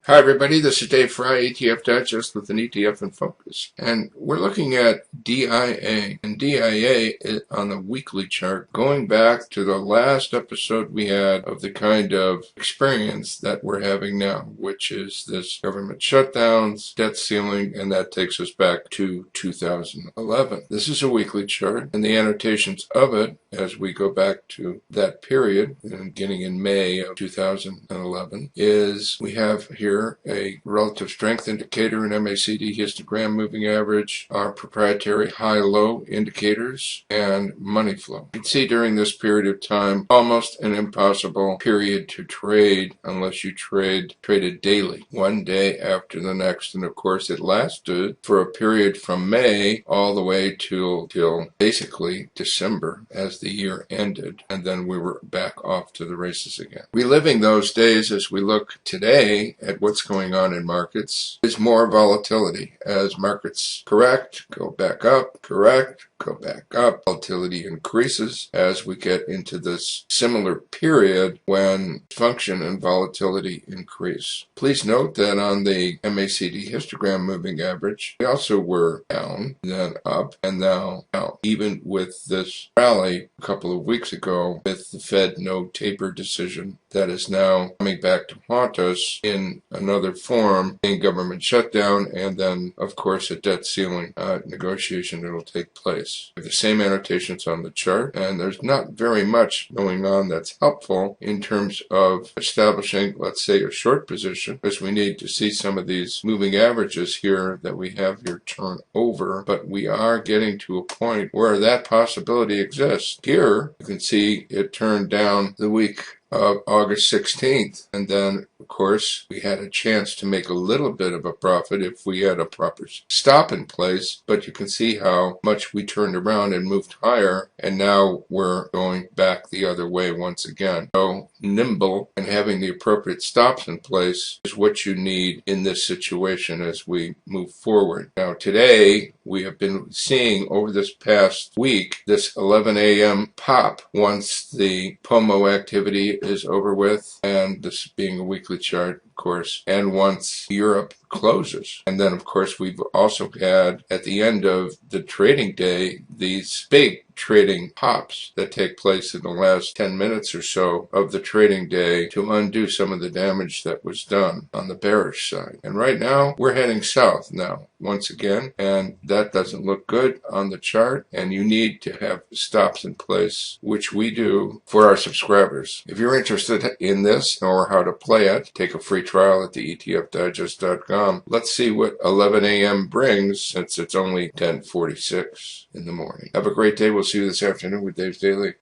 Hi everybody, this is Dave Fry, ETF Digest with an ETF in focus. And we're looking at DIA. And DIA is on the weekly chart, going back to the last episode we had of the kind of experience that we're having now, which is this government shutdowns, debt ceiling, and that takes us back to 2011. This is a weekly chart, and the annotations of it, as we go back to that period, beginning in May of 2011, is we have here a relative strength indicator, an MACD histogram moving average, our proprietary high-low indicators, and money flow. You can see during this period of time, almost an impossible period to trade unless you traded daily, one day after the next. And of course, it lasted for a period from May all the way till basically December as the year ended. And then we were back off to the races again. Reliving those days as we look today at what's going on in markets is more volatility. As markets correct, go back up, correct, go back up. Volatility increases as we get into this similar period when function and volatility increase. Please note that on the MACD histogram moving average, we also were down, then up, and now down. Even with this rally a couple of weeks ago with the Fed no taper decision that is now coming back to haunt us in another form, in government shutdown, and then, of course, a debt ceiling negotiation that will take place. We have the same annotations on the chart, and there's not very much going on that's helpful in terms of establishing, let's say, a short position, because we need to see some of these moving averages here that we have here turn over, but we are getting to a point where that possibility exists. Here, you can see it turned down the week of August 16th. And then, of course, we had a chance to make a little bit of a profit if we had a proper stop in place. But you can see how much we turned around and moved higher. And now we're going back the other way once again. So nimble and having the appropriate stops in place is what you need in this situation as we move forward. Now, today, we have been seeing over this past week this 11 a.m. pop once the POMO activity is over with, and this being a weekly chart, of course, and once Europe closes. And then, of course, we've also had, at the end of the trading day, these big trading pops that take place in the last 10 minutes or so of the trading day to undo some of the damage that was done on the bearish side. And right now, we're heading south now, once again, and that doesn't look good on the chart, and you need to have stops in place, which we do for our subscribers. If you're interested in this or how to play it, take a free trial at the etfdigest.com. Let's see what 11 a.m. brings, since it's only 10:46 in the morning. Have a great day. We'll see you this afternoon with Dave's Daily.